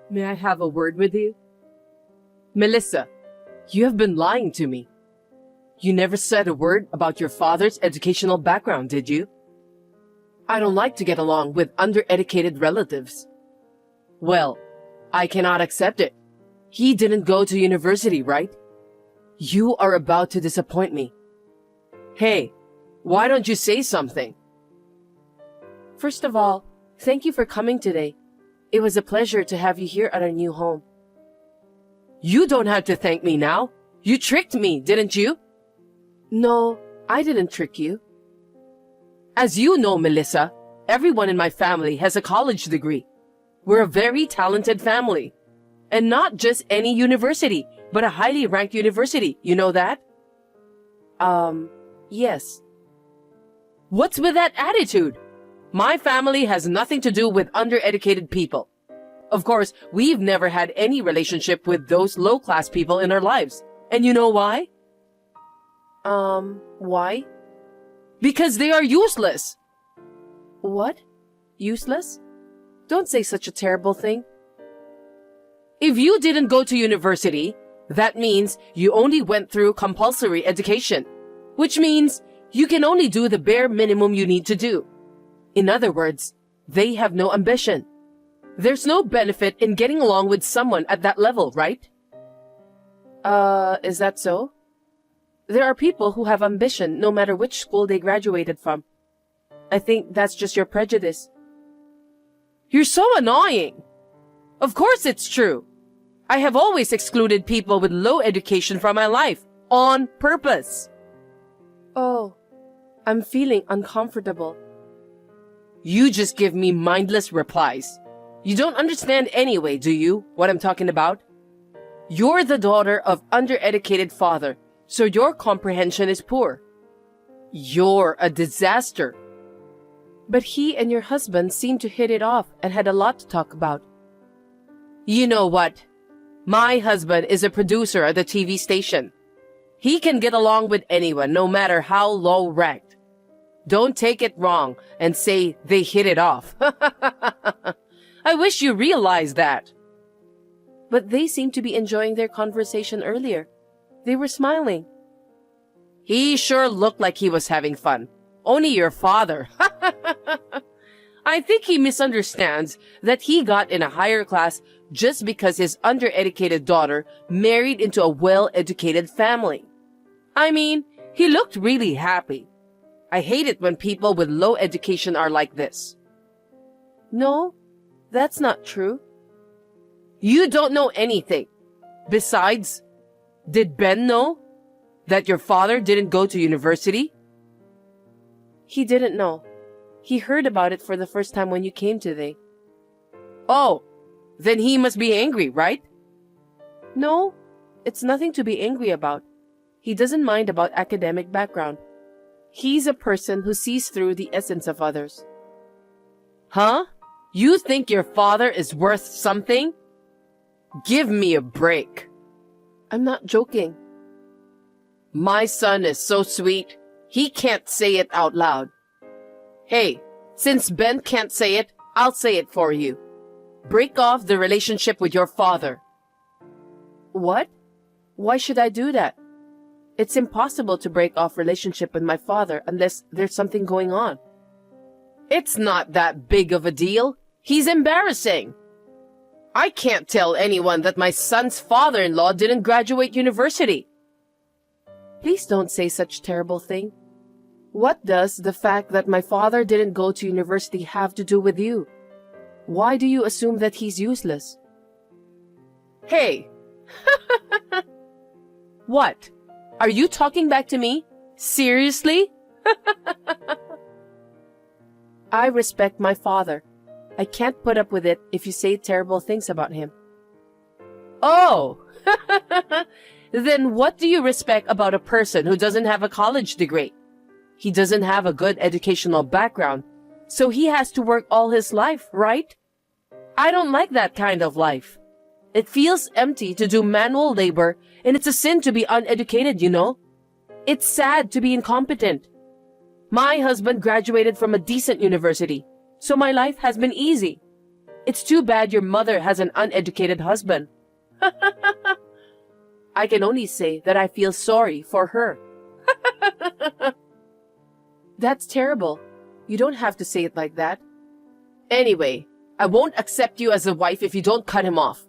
May I have a word with you? Melissa, you have been lying to me. You never said a word about your father's educational background, did you? I don't like to get along with undereducated relatives. Well, I cannot accept it. He didn't go to university, right? You are about to disappoint me. Hey, why don't you say something? First of all, thank you for coming today. It was a pleasure to have you here at our new home. You don't have to thank me now. You tricked me, didn't you? No, I didn't trick you. As you know, Melissa, everyone in my family has a college degree. We're a very talented family. And not just any university, but a highly ranked university. You know that? Yes. What's with that attitude? My family has nothing to do with undereducated people. Of course, we've never had any relationship with those low-class people in our lives. And you know why? Why? Because they are useless. What? Useless? Don't say such a terrible thing. If you didn't go to university, that means you only went through compulsory education, which means you can only do the bare minimum you need to do. In other words, they have no ambition. There's no benefit in getting along with someone at that level, right? Is that so? There are people who have ambition no matter which school they graduated from. I think that's just your prejudice. You're so annoying. Of course it's true. I have always excluded people with low education from my life, on purpose. Oh, I'm feeling uncomfortable. You just give me mindless replies. You don't understand anyway, do you, what I'm talking about? You're the daughter of undereducated father, so your comprehension is poor. You're a disaster. But he and your husband seemed to hit it off and had a lot to talk about. You know what? My husband is a producer at the TV station. He can get along with anyone, no matter how low ranked. Don't take it wrong and say they hit it off. I wish you realized that. But they seemed to be enjoying their conversation earlier. They were smiling. He sure looked like he was having fun. Only your father. I think he misunderstands that he got in a higher class just because his undereducated daughter married into a well-educated family. I mean, he looked really happy. I hate it when people with low education are like this. No, that's not true. You don't know anything. Besides, did Ben know that your father didn't go to university? He didn't know. He heard about it for the first time when you came today. Oh, then he must be angry, right? No, it's nothing to be angry about. He doesn't mind about academic background. He's a person who sees through the essence of others. Huh? You think your father is worth something? Give me a break. I'm not joking. My son is so sweet, he can't say it out loud. Hey, since Ben can't say it, I'll say it for you. Break off the relationship with your father. What? Why should I do that? It's impossible to break off relationship with my father unless there's something going on. It's not that big of a deal. He's embarrassing. I can't tell anyone that my son's father-in-law didn't graduate university. Please don't say such terrible thing. What does the fact that my father didn't go to university have to do with you? Why do you assume that he's useless? Hey! What? Are you talking back to me? Seriously? I respect my father. I can't put up with it if you say terrible things about him. Oh! Then what do you respect about a person who doesn't have a college degree? He doesn't have a good educational background, so he has to work all his life, right? I don't like that kind of life. It feels empty to do manual labor, and it's a sin to be uneducated, you know? It's sad to be incompetent. My husband graduated from a decent university, so my life has been easy. It's too bad your mother has an uneducated husband. I can only say that I feel sorry for her. That's terrible. You don't have to say it like that. Anyway, I won't accept you as a wife if you don't cut him off.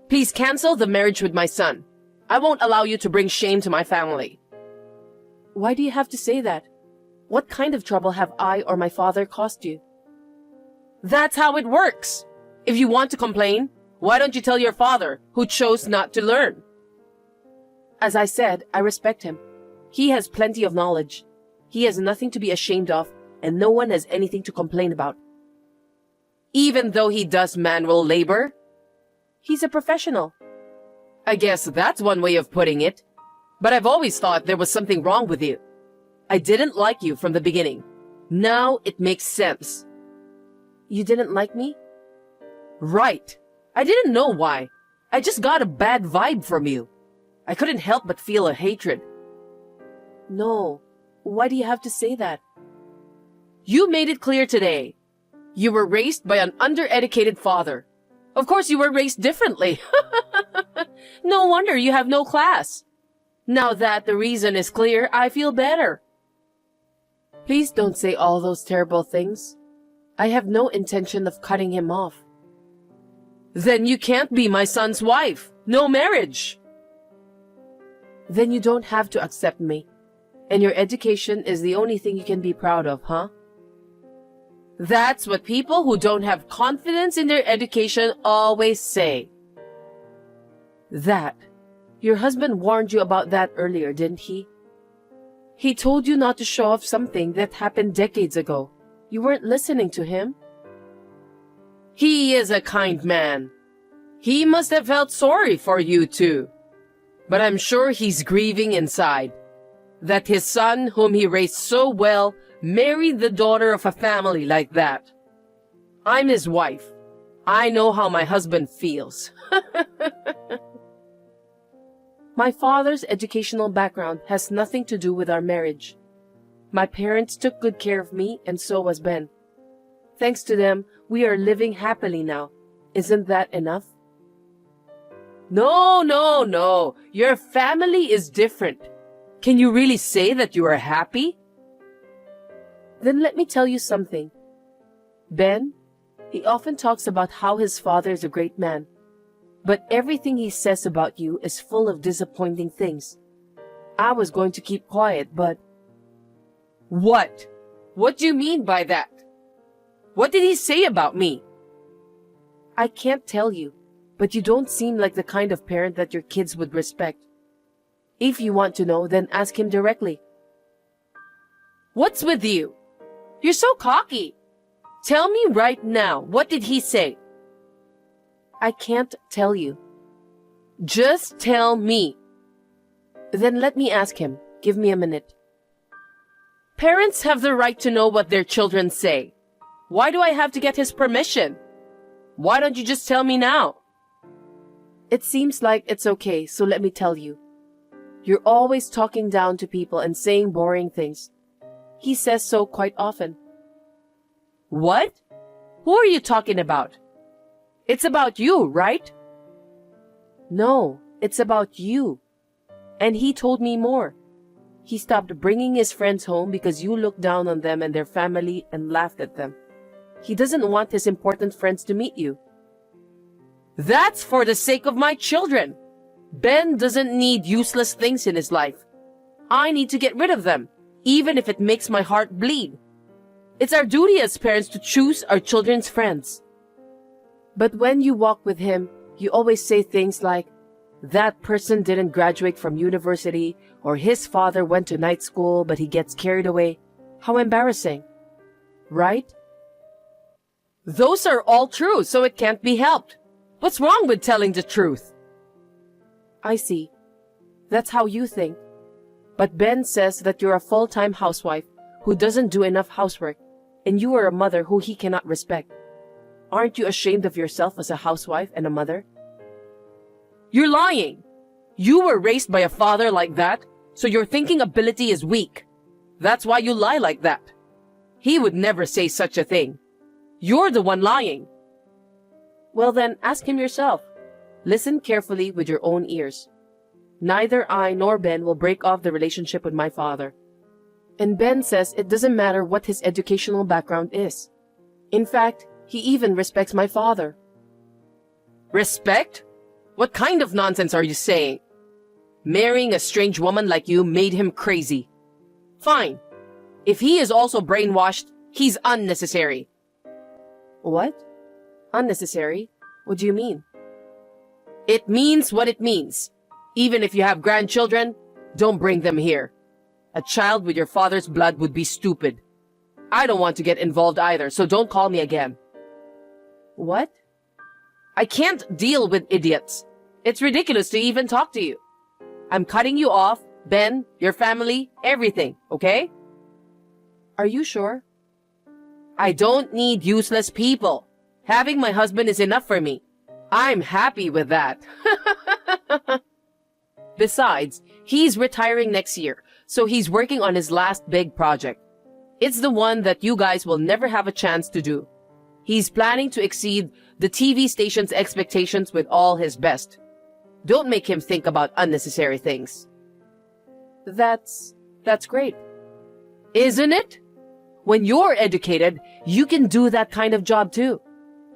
Please cancel the marriage with my son. I won't allow you to bring shame to my family. Why do you have to say that? What kind of trouble have I or my father caused you? That's how it works. If you want to complain, why don't you tell your father, who chose not to learn? As I said, I respect him. He has plenty of knowledge. He has nothing to be ashamed of, and no one has anything to complain about. Even though he does manual labor? He's a professional. I guess that's one way of putting it. But I've always thought there was something wrong with you. I didn't like you from the beginning. Now it makes sense. You didn't like me? Right. I didn't know why. I just got a bad vibe from you. I couldn't help but feel a hatred. No. Why do you have to say that? You made it clear today. You were raised by an undereducated father. Of course you were raised differently. No wonder you have no class. Now that the reason is clear, I feel better. Please don't say all those terrible things. I have no intention of cutting him off. Then you can't be my son's wife. No marriage. Then you don't have to accept me. And your education is the only thing you can be proud of, huh? That's what people who don't have confidence in their education always say. That. Your husband warned you about that earlier, didn't he? He told you not to show off something that happened decades ago. You weren't listening to him. He is a kind man. He must have felt sorry for you too. But I'm sure he's grieving inside. That his son, whom he raised so well, married the daughter of a family like that. I'm his wife. I know how my husband feels. My father's educational background has nothing to do with our marriage. My parents took good care of me, and so was Ben. Thanks to them, we are living happily now. Isn't that enough? No. Your family is different. Can you really say that you are happy? Then let me tell you something. Ben, he often talks about how his father is a great man. But everything he says about you is full of disappointing things. I was going to keep quiet, but... What? What do you mean by that? What did he say about me? I can't tell you, but you don't seem like the kind of parent that your kids would respect. If you want to know, then ask him directly. What's with you? You're so cocky. Tell me right now, what did he say? I can't tell you. Just tell me. Then let me ask him. Give me a minute. Parents have the right to know what their children say. Why do I have to get his permission? Why don't you just tell me now? It seems like it's okay, so let me tell you. You're always talking down to people and saying boring things. He says so quite often. What? Who are you talking about? It's about you, right? No, it's about you. And he told me more. He stopped bringing his friends home because you looked down on them and their family and laughed at them. He doesn't want his important friends to meet you. That's for the sake of my children. Ben doesn't need useless things in his life. I need to get rid of them, even if it makes my heart bleed. It's our duty as parents to choose our children's friends. But when you walk with him, you always say things like, that person didn't graduate from university, or his father went to night school but he gets carried away. How embarrassing. Right? Those are all true, so it can't be helped. What's wrong with telling the truth? I see. That's how you think. But Ben says that you're a full-time housewife who doesn't do enough housework, and you are a mother who he cannot respect. Aren't you ashamed of yourself as a housewife and a mother? You're lying. You were raised by a father like that, so your thinking ability is weak. That's why you lie like that. He would never say such a thing. You're the one lying. Well then, ask him yourself. Listen carefully with your own ears. Neither I nor Ben will break off the relationship with my father. And Ben says it doesn't matter what his educational background is. In fact, he even respects my father. Respect? What kind of nonsense are you saying? Marrying a strange woman like you made him crazy. Fine. If he is also brainwashed, he's unnecessary. What? Unnecessary? What do you mean? It means what it means. Even if you have grandchildren, don't bring them here. A child with your father's blood would be stupid. I don't want to get involved either, so don't call me again. What? I can't deal with idiots. It's ridiculous to even talk to you. I'm cutting you off, Ben, your family, everything, okay? Are you sure? I don't need useless people. Having my husband is enough for me. I'm happy with that. Besides, he's retiring next year, so he's working on his last big project. It's the one that you guys will never have a chance to do. He's planning to exceed the TV station's expectations with all his best. Don't make him think about unnecessary things. That's great. Isn't it? When you're educated, you can do that kind of job too.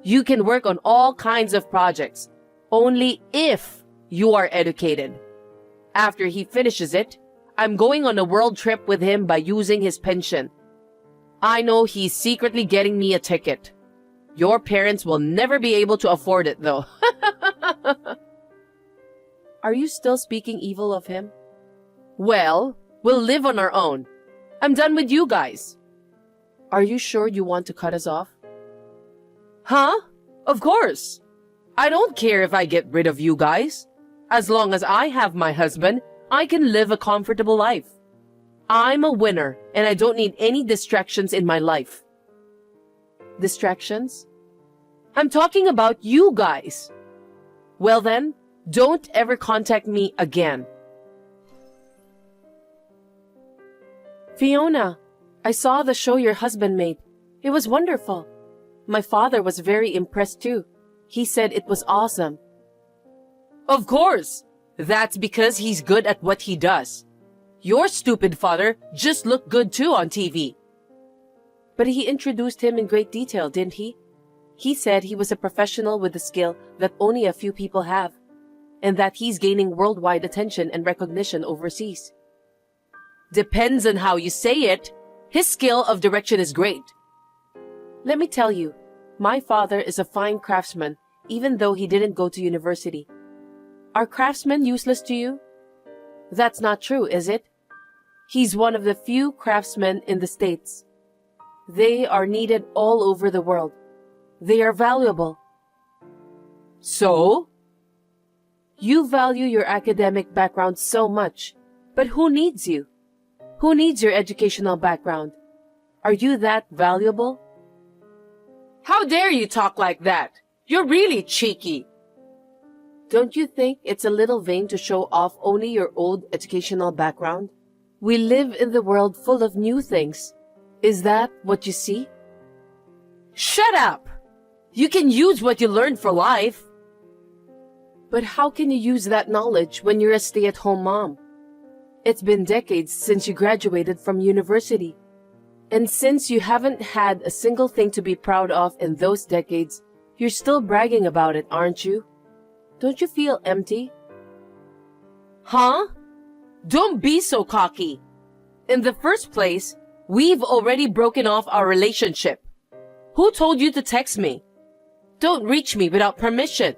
You can work on all kinds of projects, only if you are educated. After he finishes it, I'm going on a world trip with him by using his pension. I know he's secretly getting me a ticket. Your parents will never be able to afford it though. Are you still speaking evil of him? Well, we'll live on our own. I'm done with you guys. Are you sure you want to cut us off? Huh? Of course. I don't care if I get rid of you guys. As long as I have my husband, I can live a comfortable life. I'm a winner, and I don't need any distractions in my life. Distractions? I'm talking about you guys. Well then, don't ever contact me again. Fiona, I saw the show your husband made. It was wonderful. My father was very impressed too. He said it was awesome. Of course. That's because he's good at what he does. Your stupid father just looked good too on TV. But he introduced him in great detail, didn't he? He said he was a professional with a skill that only a few people have, and that he's gaining worldwide attention and recognition overseas. Depends on how you say it. His skill of direction is great. Let me tell you, my father is a fine craftsman, even though he didn't go to university. Are craftsmen useless to you? That's not true, is it? He's one of the few craftsmen in the States. They are needed all over the world. They are valuable. So? You value your academic background so much, but who needs you? Who needs your educational background? Are you that valuable? How dare you talk like that? You're really cheeky. Don't you think it's a little vain to show off only your old educational background? We live in the world full of new things. Is that what you see? Shut up! You can use what you learned for life. But how can you use that knowledge when you're a stay-at-home mom? It's been decades since you graduated from university. And since you haven't had a single thing to be proud of in those decades, you're still bragging about it, aren't you? Don't you feel empty? Huh? Don't be so cocky. In the first place, we've already broken off our relationship. Who told you to text me? Don't reach me without permission.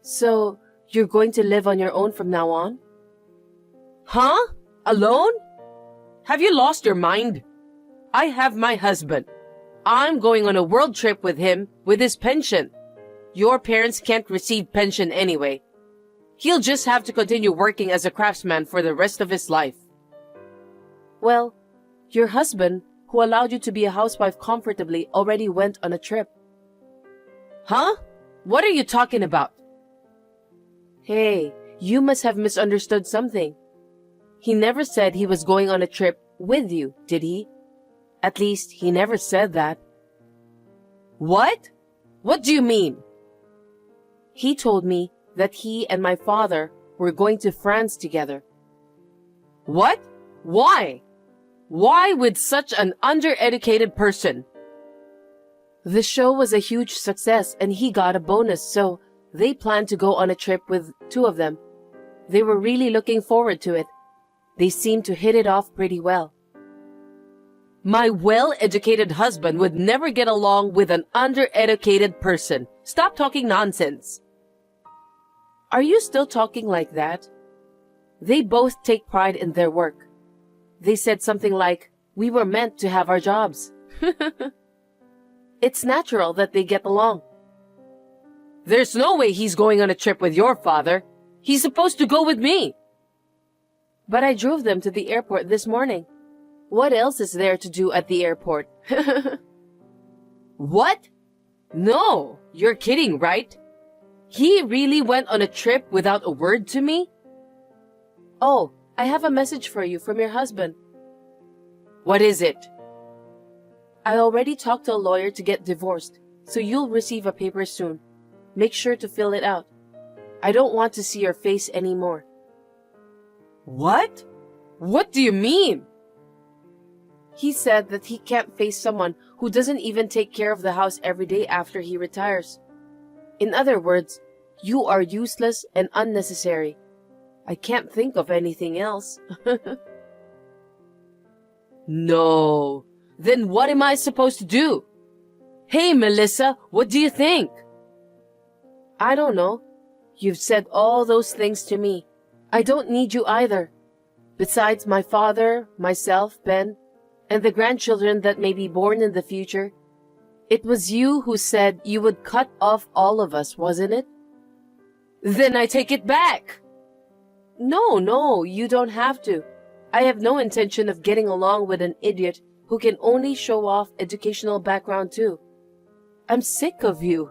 So, you're going to live on your own from now on? Huh? Alone? Have you lost your mind? I have my husband. I'm going on a world trip with him with his pension. Your parents can't receive pension anyway. He'll just have to continue working as a craftsman for the rest of his life. Well, your husband, who allowed you to be a housewife comfortably, already went on a trip. Huh? What are you talking about? Hey, you must have misunderstood something. He never said he was going on a trip with you, did he? At least, he never said that. What? What do you mean? He told me that he and my father were going to France together. What? Why? Why with such an undereducated person? The show was a huge success and he got a bonus, so they planned to go on a trip with two of them. They were really looking forward to it. They seemed to hit it off pretty well. My well-educated husband would never get along with an undereducated person. Stop talking nonsense. Are you still talking like that? They both take pride in their work. They said something like, "We were meant to have our jobs." It's natural that they get along. There's no way he's going on a trip with your father. He's supposed to go with me. But I drove them to the airport this morning. What else is there to do at the airport? What? No, you're kidding, right? He really went on a trip without a word to me? Oh, I have a message for you from your husband. What is it? I already talked to a lawyer to get divorced, so you'll receive a paper soon. Make sure to fill it out. I don't want to see your face anymore. What? What do you mean? He said that he can't face someone who doesn't even take care of the house every day after he retires. In other words, you are useless and unnecessary. I can't think of anything else. No. Then what am I supposed to do? Hey, Melissa, what do you think? I don't know. You've said all those things to me. I don't need you either. Besides my father, myself, Ben, and the grandchildren that may be born in the future, it was you who said you would cut off all of us, wasn't it? Then I take it back. No, you don't have to. I have no intention of getting along with an idiot who can only show off educational background too. I'm sick of you.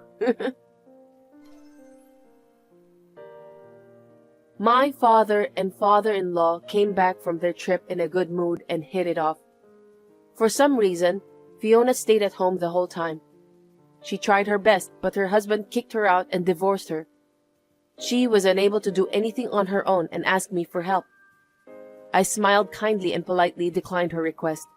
My father and father-in-law came back from their trip in a good mood and hit it off. For some reason, Fiona stayed at home the whole time. She tried her best, but her husband kicked her out and divorced her. She was unable to do anything on her own and asked me for help. I smiled kindly and politely declined her request.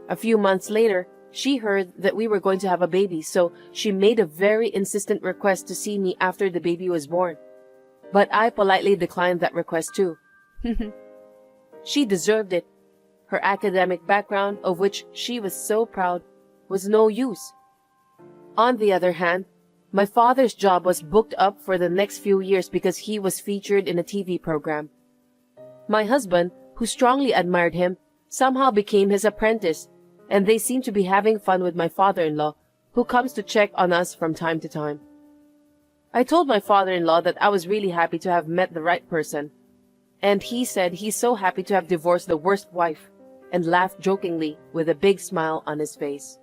A few months later, she heard that we were going to have a baby, so she made a very insistent request to see me after the baby was born. But I politely declined that request too. She deserved it. Her academic background, of which she was so proud, was no use. On the other hand, my father's job was booked up for the next few years because he was featured in a TV program. My husband, who strongly admired him, somehow became his apprentice, and they seemed to be having fun with my father-in-law, who comes to check on us from time to time. I told my father-in-law that I was really happy to have met the right person, and he said he's so happy to have divorced the worst wife, and laughed jokingly with a big smile on his face.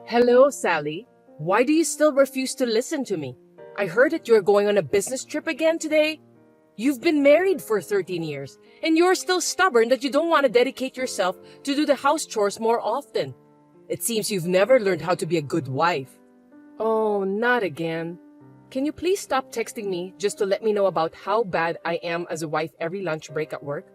Hello, Sally. Why do you still refuse to listen to me? I heard that you're going on a business trip again today. You've been married for 13 years, and you're still stubborn that you don't want to dedicate yourself to do the house chores more often. It seems you've never learned how to be a good wife. Oh, not again. Can you please stop texting me just to let me know about how bad I am as a wife every lunch break at work?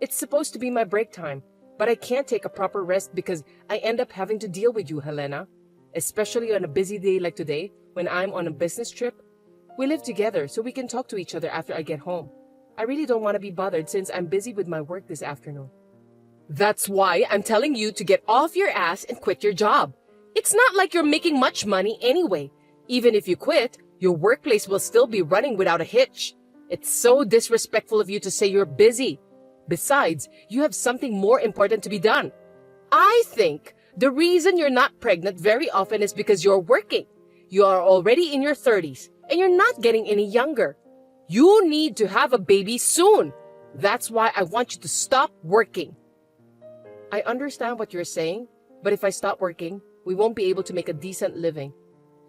It's supposed to be my break time, but I can't take a proper rest because I end up having to deal with you, Helena. Especially on a busy day like today, when I'm on a business trip. We live together, so we can talk to each other after I get home. I really don't want to be bothered since I'm busy with my work this afternoon. That's why I'm telling you to get off your ass and quit your job. It's not like you're making much money anyway. Even if you quit, your workplace will still be running without a hitch. It's so disrespectful of you to say you're busy. Besides, you have something more important to be done. I think the reason you're not pregnant very often is because you're working. You are already in your 30s, and you're not getting any younger. You need to have a baby soon. That's why I want you to stop working. I understand what you're saying, but if I stop working, we won't be able to make a decent living.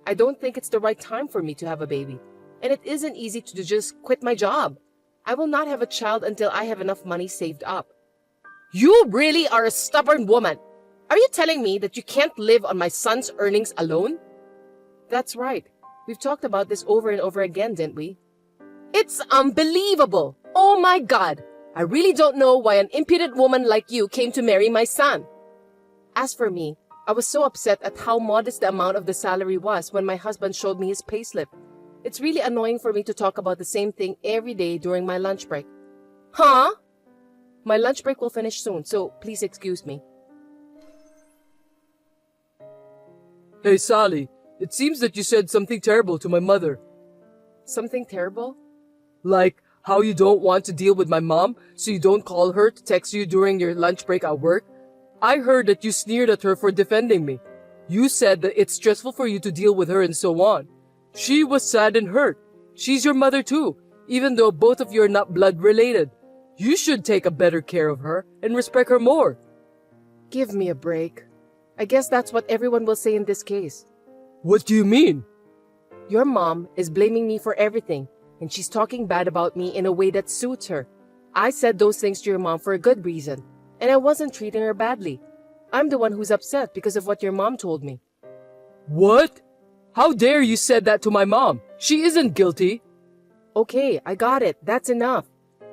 I don't think it's the right time for me to have a baby, and it isn't easy to just quit my job. I will not have a child until I have enough money saved up. You really are a stubborn woman. Are you telling me that you can't live on my son's earnings alone? That's right. We've talked about this over and over again, didn't we? It's unbelievable. Oh my God. I really don't know why an impudent woman like you came to marry my son. As for me, I was so upset at how modest the amount of the salary was when my husband showed me his payslip. It's really annoying for me to talk about the same thing every day during my lunch break. Huh? My lunch break will finish soon, so please excuse me. Hey, Sally, it seems that you said something terrible to my mother. Something terrible? Like how you don't want to deal with my mom, so you don't call her to text you during your lunch break at work. I heard that you sneered at her for defending me. You said that it's stressful for you to deal with her and so on. She was sad and hurt. She's your mother too, even though both of you are not blood related. You should take a better care of her and respect her more. Give me a break. I guess that's what everyone will say in this case. What do you mean? Your mom is blaming me for everything, and she's talking bad about me in a way that suits her. I said those things to your mom for a good reason, and I wasn't treating her badly. I'm the one who's upset because of what your mom told me. What? How dare you said that to my mom? She isn't guilty. Okay, I got it. That's enough.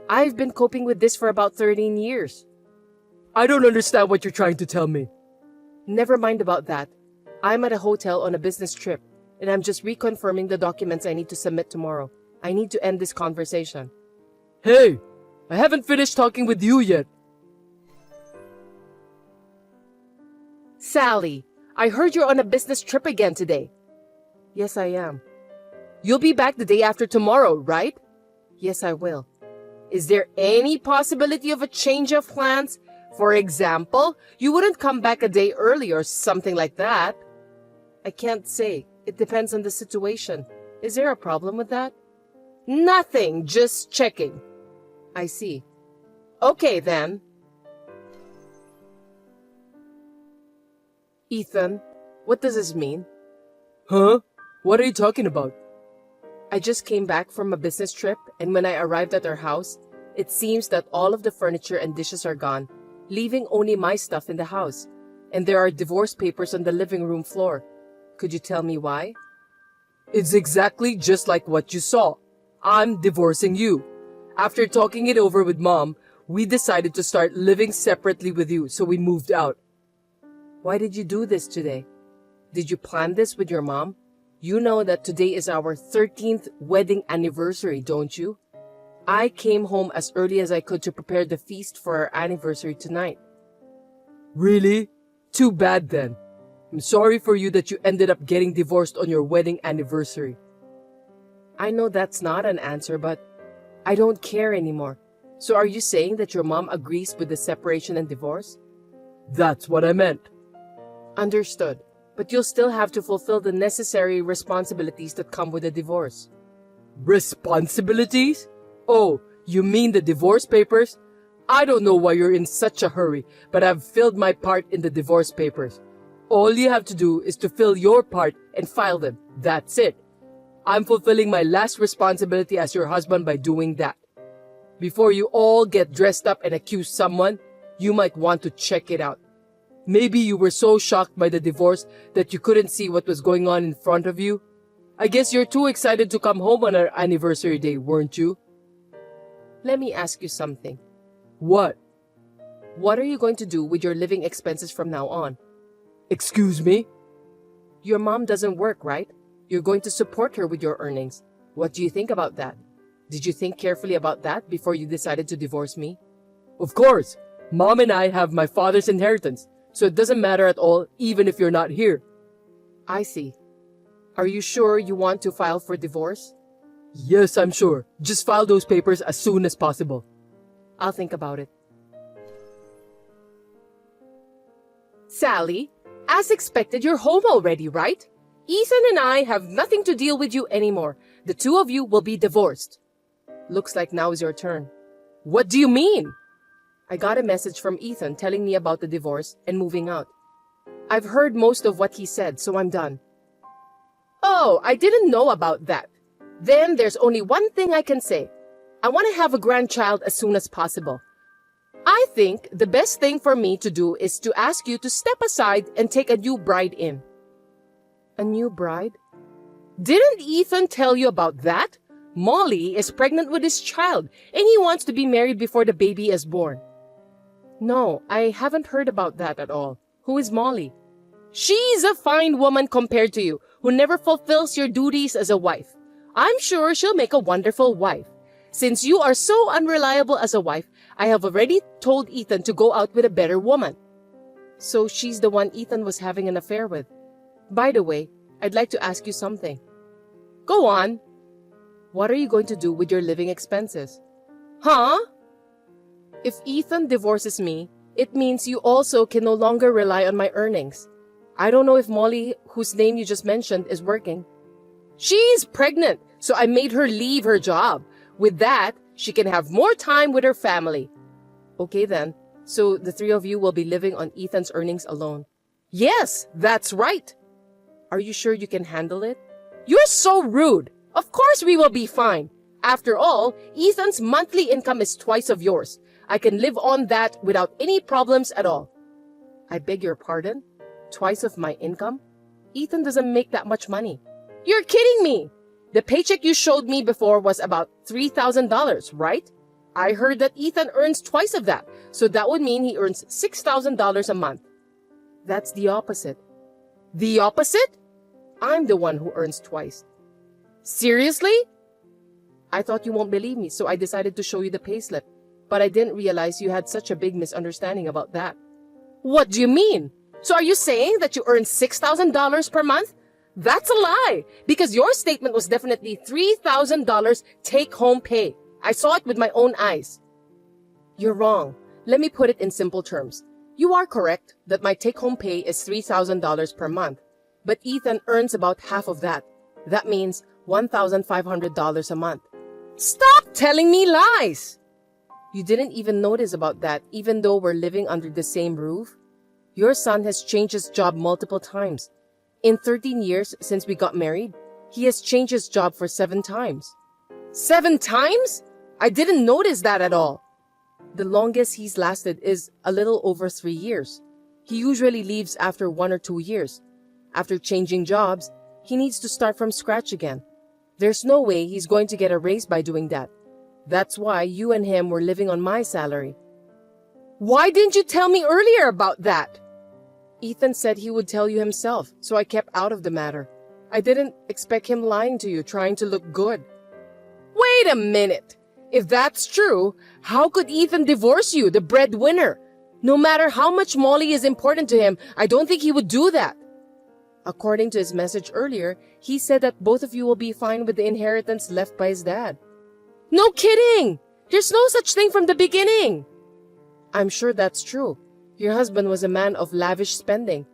I've been coping with this for about 13 years. I don't understand what you're trying to tell me. Never mind about that. I'm at a hotel on a business trip, and I'm just reconfirming the documents I need to submit tomorrow. I need to end this conversation. Hey, I haven't finished talking with you yet. Sally, I heard you're on a business trip again today. Yes, I am. You'll be back the day after tomorrow, right? Yes, I will. Is there any possibility of a change of plans? For example, you wouldn't come back a day early or something like that. I can't say. It depends on the situation. Is there a problem with that? Nothing, just checking. I see. Okay, then. Ethan, what does this mean? Huh? What are you talking about? I just came back from a business trip, and when I arrived at our house, it seems that all of the furniture and dishes are gone, leaving only my stuff in the house. And there are divorce papers on the living room floor. Could you tell me why? It's exactly just like what you saw. I'm divorcing you. After talking it over with Mom, we decided to start living separately with you, so we moved out. Why did you do this today? Did you plan this with your mom? You know that today is our 13th wedding anniversary, don't you? I came home as early as I could to prepare the feast for our anniversary tonight. Really? Too bad then. I'm sorry for you that you ended up getting divorced on your wedding anniversary. I know that's not an answer, but I don't care anymore. So are you saying that your mom agrees with the separation and divorce? That's what I meant. Understood. But you'll still have to fulfill the necessary responsibilities that come with a divorce. Responsibilities? Oh, you mean the divorce papers? I don't know why you're in such a hurry, but I've filled my part in the divorce papers. All you have to do is to fill your part and file them. That's it. I'm fulfilling my last responsibility as your husband by doing that. Before you all get dressed up and accuse someone, you might want to check it out. Maybe you were so shocked by the divorce that you couldn't see what was going on in front of you. I guess you're too excited to come home on our anniversary day, weren't you? Let me ask you something. What? What are you going to do with your living expenses from now on? Excuse me? Your mom doesn't work, right? You're going to support her with your earnings. What do you think about that? Did you think carefully about that before you decided to divorce me? Of course. Mom and I have my father's inheritance, so it doesn't matter at all, even if you're not here. I see. Are you sure you want to file for divorce? Yes, I'm sure. Just file those papers as soon as possible. I'll think about it. Sally, as expected, you're home already, right? Ethan and I have nothing to deal with you anymore. The two of you will be divorced. Looks like now is your turn. What do you mean? I got a message from Ethan telling me about the divorce and moving out. I've heard most of what he said, so I'm done. Oh, I didn't know about that. Then there's only one thing I can say. I want to have a grandchild as soon as possible. I think the best thing for me to do is to ask you to step aside and take a new bride in. A new bride? Didn't Ethan tell you about that? Molly is pregnant with his child, and he wants to be married before the baby is born. No, I haven't heard about that at all. Who is Molly? She's a fine woman compared to you, who never fulfills your duties as a wife. I'm sure she'll make a wonderful wife. Since you are so unreliable as a wife, I have already told Ethan to go out with a better woman. So she's the one Ethan was having an affair with. By the way, I'd like to ask you something. Go on. What are you going to do with your living expenses? Huh? If Ethan divorces me, it means you also can no longer rely on my earnings. I don't know if Molly, whose name you just mentioned, is working. She's pregnant, so I made her leave her job. With that, she can have more time with her family. Okay then, so the three of you will be living on Ethan's earnings alone. Yes, that's right. Are you sure you can handle it? You're so rude. Of course we will be fine. After all, Ethan's monthly income is twice of yours. I can live on that without any problems at all. I beg your pardon? Twice of my income? Ethan doesn't make that much money. You're kidding me. The paycheck you showed me before was about $3,000, right? I heard that Ethan earns twice of that, so that would mean he earns $6,000 a month. That's the opposite. The opposite? I'm the one who earns twice. Seriously? I thought you won't believe me, so I decided to show you the payslip. But I didn't realize you had such a big misunderstanding about that. What do you mean? So are you saying that you earn $6,000 per month? That's a lie, because your statement was definitely $3,000 take-home pay. I saw it with my own eyes. You're wrong. Let me put it in simple terms. You are correct that my take-home pay is $3,000 per month, but Ethan earns about half of that. That means $1,500 a month. Stop telling me lies! You didn't even notice about that, even though we're living under the same roof? Your son has changed his job multiple times. In 13 years since we got married, he has changed his job for 7 times. 7 times? I didn't notice that at all. The longest he's lasted is a little over 3 years. He usually leaves after 1 or 2 years. After changing jobs, he needs to start from scratch again. There's no way he's going to get a raise by doing that. That's why you and him were living on my salary. Why didn't you tell me earlier about that? Ethan said he would tell you himself, so I kept out of the matter. I didn't expect him lying to you, trying to look good. Wait a minute. If that's true, how could Ethan divorce you, the breadwinner? No matter how much Molly is important to him, I don't think he would do that. According to his message earlier, he said that both of you will be fine with the inheritance left by his dad. No kidding! There's no such thing from the beginning. I'm sure that's true. Your husband was a man of lavish spending.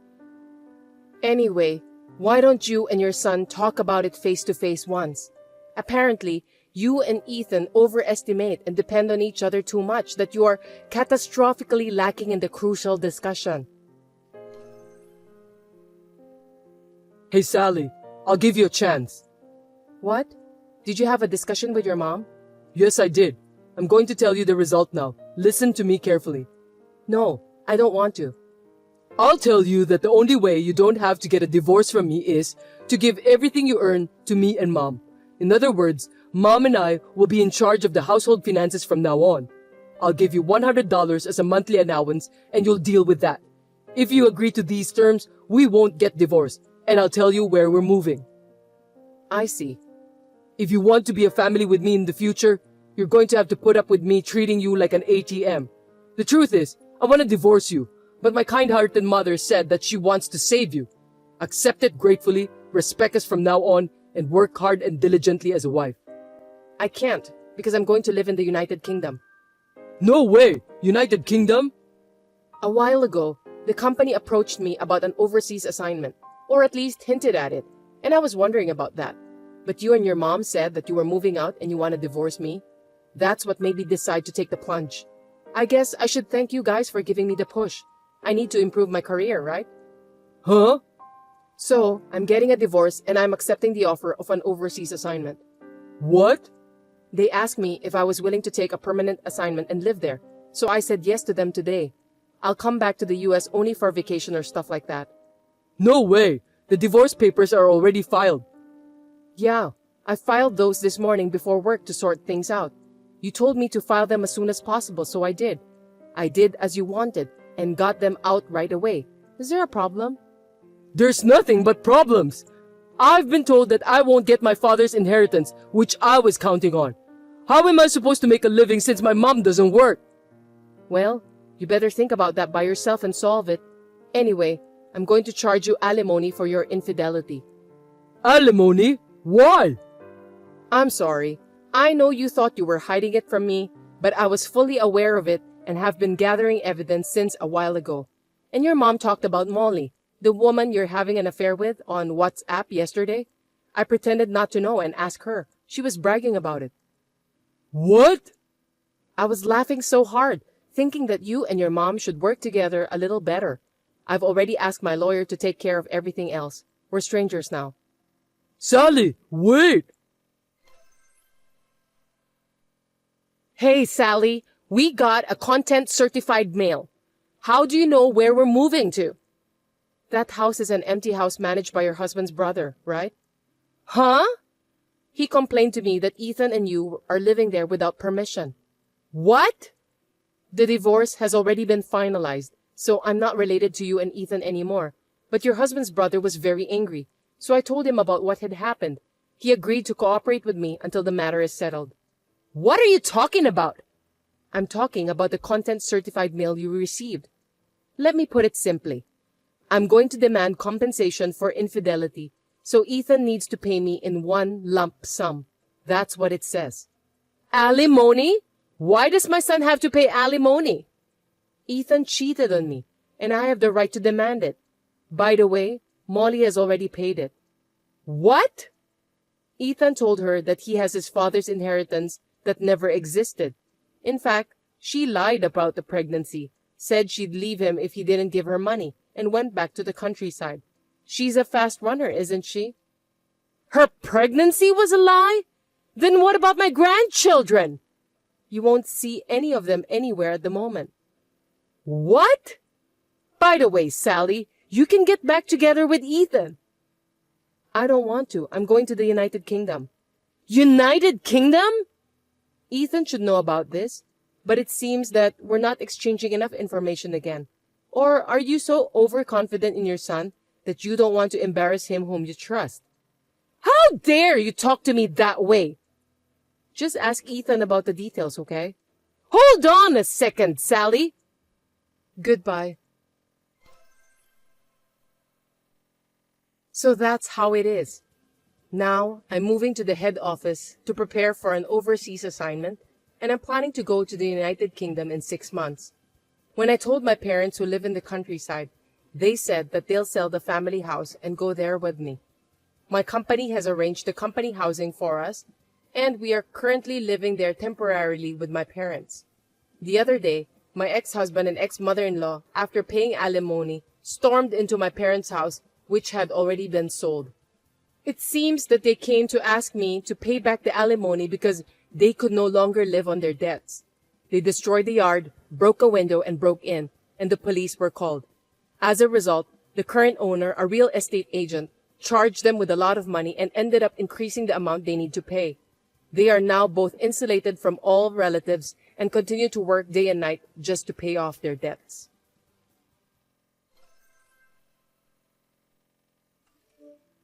Anyway, why don't you and your son talk about it face to face once? Apparently, you and Ethan overestimate and depend on each other too much that you are catastrophically lacking in the crucial discussion. Hey, Sally, I'll give you a chance. What? Did you have a discussion with your mom? Yes, I did. I'm going to tell you the result now. Listen to me carefully. No, I don't want to. I'll tell you that the only way you don't have to get a divorce from me is to give everything you earn to me and Mom. In other words, Mom and I will be in charge of the household finances from now on. I'll give you $100 as a monthly allowance and you'll deal with that. If you agree to these terms, we won't get divorced, and I'll tell you where we're moving. I see. If you want to be a family with me in the future, you're going to have to put up with me treating you like an ATM. The truth is, I want to divorce you, but my kind-hearted mother said that she wants to save you. Accept it gratefully, respect us from now on, and work hard and diligently as a wife. I can't, because I'm going to live in the United Kingdom. No way! United Kingdom? A while ago, the company approached me about an overseas assignment, or at least hinted at it, and I was wondering about that. But you and your mom said that you were moving out and you want to divorce me. That's what made me decide to take the plunge. I guess I should thank you guys for giving me the push. I need to improve my career, right? Huh? So, I'm getting a divorce and I'm accepting the offer of an overseas assignment. What? They asked me if I was willing to take a permanent assignment and live there. So I said yes to them today. I'll come back to the US only for vacation or stuff like that. No way! The divorce papers are already filed. Yeah, I filed those this morning before work to sort things out. You told me to file them as soon as possible, so I did. I did as you wanted and got them out right away. Is there a problem? There's nothing but problems. I've been told that I won't get my father's inheritance, which I was counting on. How am I supposed to make a living since my mom doesn't work? Well, you better think about that by yourself and solve it. Anyway, I'm going to charge you alimony for your infidelity. Alimony? Why? I'm sorry. I know you thought you were hiding it from me, but I was fully aware of it and have been gathering evidence since a while ago. And your mom talked about Molly, the woman you're having an affair with, on WhatsApp yesterday. I pretended not to know and asked her. She was bragging about it. What? I was laughing so hard, thinking that you and your mom should work together a little better. I've already asked my lawyer to take care of everything else. We're strangers now. Sally, wait! Hey, Sally, we got a content-certified mail. How do you know where we're moving to? That house is an empty house managed by your husband's brother, right? Huh? He complained to me that Ethan and you are living there without permission. What? The divorce has already been finalized, so I'm not related to you and Ethan anymore. But your husband's brother was very angry, so I told him about what had happened. He agreed to cooperate with me until the matter is settled. What are you talking about? I'm talking about the content-certified mail you received. Let me put it simply. I'm going to demand compensation for infidelity, so Ethan needs to pay me in one lump sum. That's what it says. Alimony? Why does my son have to pay alimony? Ethan cheated on me, and I have the right to demand it. By the way, Molly has already paid it. What? Ethan told her that he has his father's inheritance that never existed. In fact, she lied about the pregnancy, said she'd leave him if he didn't give her money, and went back to the countryside. She's a fast runner, isn't she? Her pregnancy was a lie? Then what about my grandchildren? You won't see any of them anywhere at the moment. What? By the way, Sally, you can get back together with Ethan. I don't want to. I'm going to the United Kingdom. United Kingdom? Ethan should know about this, but it seems that we're not exchanging enough information again. Or are you so overconfident in your son that you don't want to embarrass him whom you trust? How dare you talk to me that way? Just ask Ethan about the details, okay? Hold on a second, Sally. Goodbye. So that's how it is. Now, I'm moving to the head office to prepare for an overseas assignment, and I'm planning to go to the United Kingdom in 6 months. When I told my parents who live in the countryside, they said that they'll sell the family house and go there with me. My company has arranged the company housing for us, and we are currently living there temporarily with my parents. The other day, my ex-husband and ex-mother-in-law, after paying alimony, stormed into my parents' house, which had already been sold. It seems that they came to ask me to pay back the alimony because they could no longer live on their debts. They destroyed the yard, broke a window, and broke in, and the police were called. As a result, the current owner, a real estate agent, charged them with a lot of money and ended up increasing the amount they need to pay. They are now both insulated from all relatives and continue to work day and night just to pay off their debts.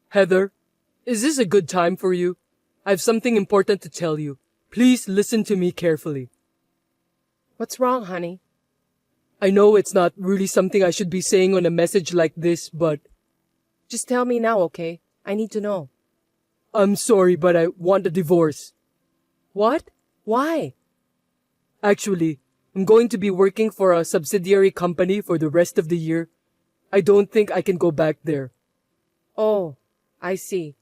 Heather, is this a good time for you? I have something important to tell you. Please listen to me carefully. What's wrong, honey? I know it's not really something I should be saying on a message like this, but Just tell me now, okay? I need to know. I'm sorry, but I want a divorce. What? Why? Actually, I'm going to be working for a subsidiary company for the rest of the year. I don't think I can go back there. Oh, I see.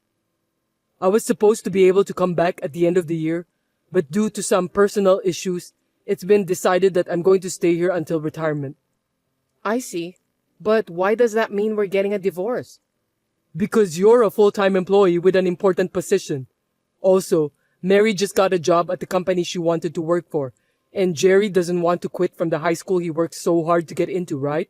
I was supposed to be able to come back at the end of the year, but due to some personal issues, it's been decided that I'm going to stay here until retirement. I see. But why does that mean we're getting a divorce? Because you're a full-time employee with an important position. Also, Mary just got a job at the company she wanted to work for, And Jerry doesn't want to quit from the high school he worked so hard to get into, right?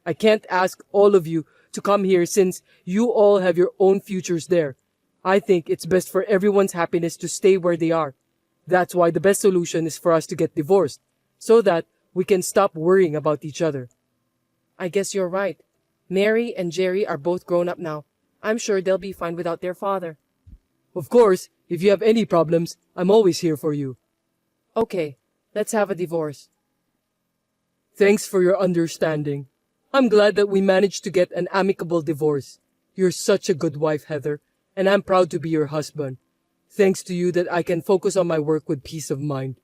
I can't ask all of you to come here since you all have your own futures there. I think it's best for everyone's happiness to stay where they are. That's why the best solution is for us to get divorced, so that we can stop worrying about each other. I guess you're right. Mary and Jerry are both grown up now. I'm sure they'll be fine without their father. Of course, if you have any problems, I'm always here for you. Okay, let's have a divorce. Thanks for your understanding. I'm glad that we managed to get an amicable divorce. You're such a good wife, Heather, and I'm proud to be your husband. Thanks to you that I can focus on my work with peace of mind.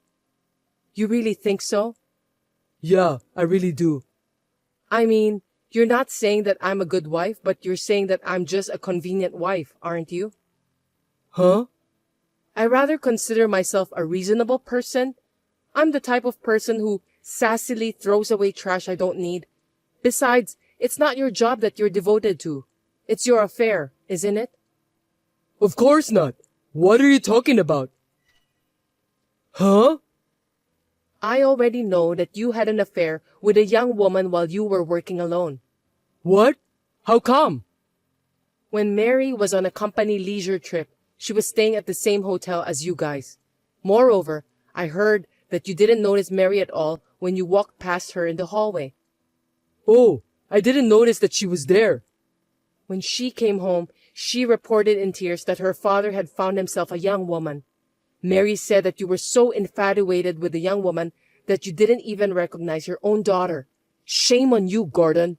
You really think so? Yeah, I really do. I mean, you're not saying that I'm a good wife, but you're saying that I'm just a convenient wife, aren't you? Huh? I rather consider myself a reasonable person. I'm the type of person who sassily throws away trash I don't need. Besides, it's not your job that you're devoted to. It's your affair, isn't it? Of course not. What are you talking about? Huh? I already know that you had an affair with a young woman while you were working alone. What? How come? When Mary was on a company leisure trip, she was staying at the same hotel as you guys. Moreover, I heard that you didn't notice Mary at all when you walked past her in the hallway. Oh, I didn't notice that she was there. When she came home, she reported in tears that her father had found himself a young woman. Mary said that you were so infatuated with the young woman that you didn't even recognize your own daughter. Shame on you, Gordon.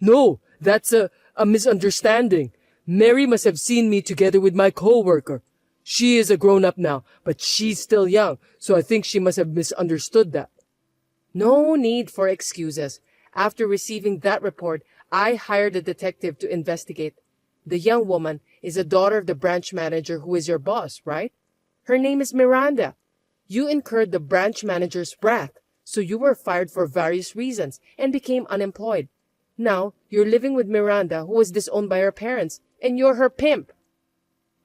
No, that's a misunderstanding. Mary must have seen me together with my co-worker. She is a grown-up now, but she's still young, so I think she must have misunderstood that. No need for excuses. After receiving that report, I hired a detective to investigate. The young woman is a daughter of the branch manager who is your boss, right? Her name is Miranda. You incurred the branch manager's wrath, so you were fired for various reasons and became unemployed. Now, you're living with Miranda, who was disowned by her parents, and you're her pimp.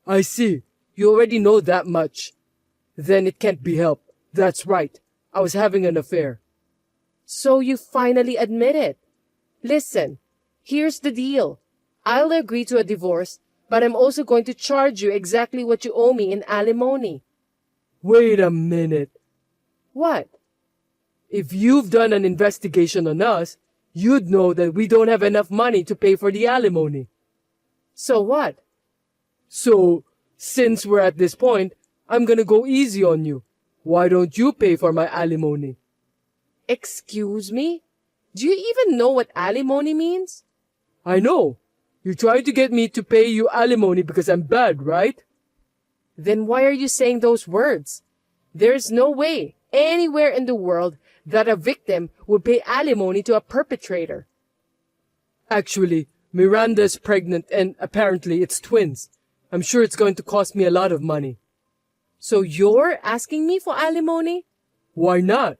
I see. You already know that much. Then it can't be helped. That's right. I was having an affair. So you finally admit it. Listen, here's the deal. I'll agree to a divorce, but I'm also going to charge you exactly what you owe me in alimony. Wait a minute. What? If you've done an investigation on us, you'd know that we don't have enough money to pay for the alimony. So what? So, since we're at this point, I'm gonna go easy on you. Why don't you pay for my alimony? Excuse me? Do you even know what alimony means? I know. You're trying to get me to pay you alimony because I'm bad, right? Then why are you saying those words? There's no way, anywhere in the world, that a victim would pay alimony to a perpetrator. Actually, Miranda's pregnant and apparently it's twins. I'm sure it's going to cost me a lot of money. So you're asking me for alimony? Why not?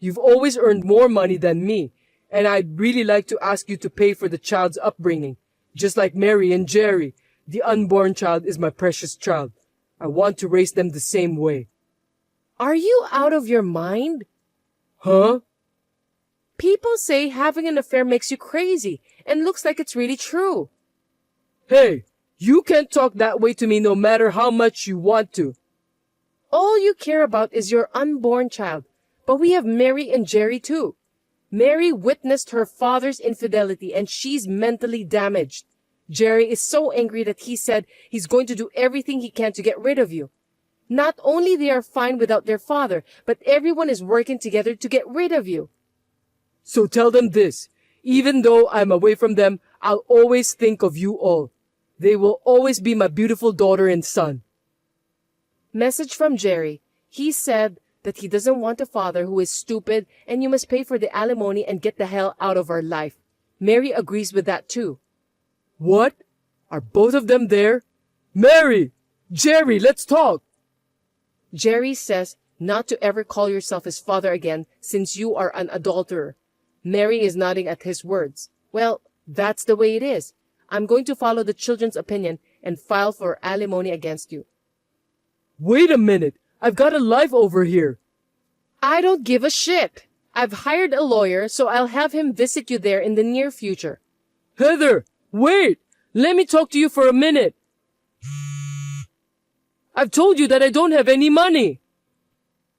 You've always earned more money than me, and I'd really like to ask you to pay for the child's upbringing. Just like Mary and Jerry, the unborn child is my precious child. I want to raise them the same way. Are you out of your mind? Huh? People say having an affair makes you crazy, and looks like it's really true. Hey, you can't talk that way to me no matter how much you want to. All you care about is your unborn child, but we have Mary and Jerry too. Mary witnessed her father's infidelity and she's mentally damaged. Jerry is so angry that he said he's going to do everything he can to get rid of you. Not only they are fine without their father, but everyone is working together to get rid of you. So tell them this. Even though I'm away from them, I'll always think of you all. They will always be my beautiful daughter and son. Message from Jerry. He said that he doesn't want a father who is stupid and you must pay for the alimony and get the hell out of our life. Mary agrees with that too. What? Are both of them there? Mary! Jerry, let's talk! Jerry says not to ever call yourself his father again since you are an adulterer. Mary is nodding at his words. Well, that's the way it is. I'm going to follow the children's opinion and file for alimony against you. Wait a minute. I've got a life over here. I don't give a shit. I've hired a lawyer, so I'll have him visit you there in the near future. Heather, wait! Let me talk to you for a minute. I've told you that I don't have any money.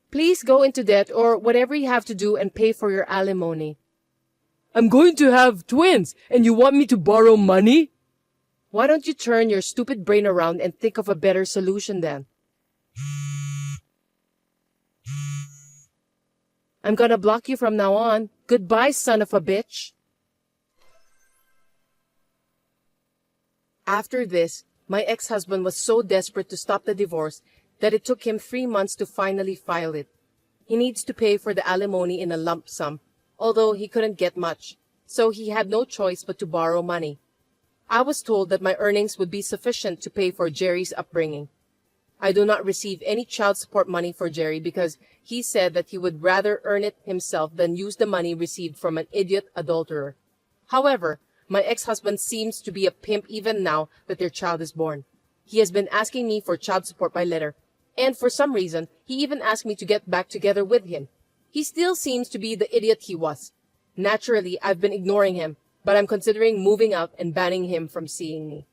Please go into debt or whatever you have to do and pay for your alimony. I'm going to have twins, and you want me to borrow money? Why don't you turn your stupid brain around and think of a better solution then? I'm gonna block you from now on. Goodbye, son of a bitch. After this, my ex-husband was so desperate to stop the divorce that it took him 3 months to finally file it. He needs to pay for the alimony in a lump sum, although he couldn't get much, so he had no choice but to borrow money. I was told that my earnings would be sufficient to pay for Jerry's upbringing. I do not receive any child support money for Jerry because he said that he would rather earn it himself than use the money received from an idiot adulterer. However, my ex-husband seems to be a pimp even now that their child is born. He has been asking me for child support by letter, and for some reason, he even asked me to get back together with him. He still seems to be the idiot he was. Naturally, I've been ignoring him, but I'm considering moving out and banning him from seeing me.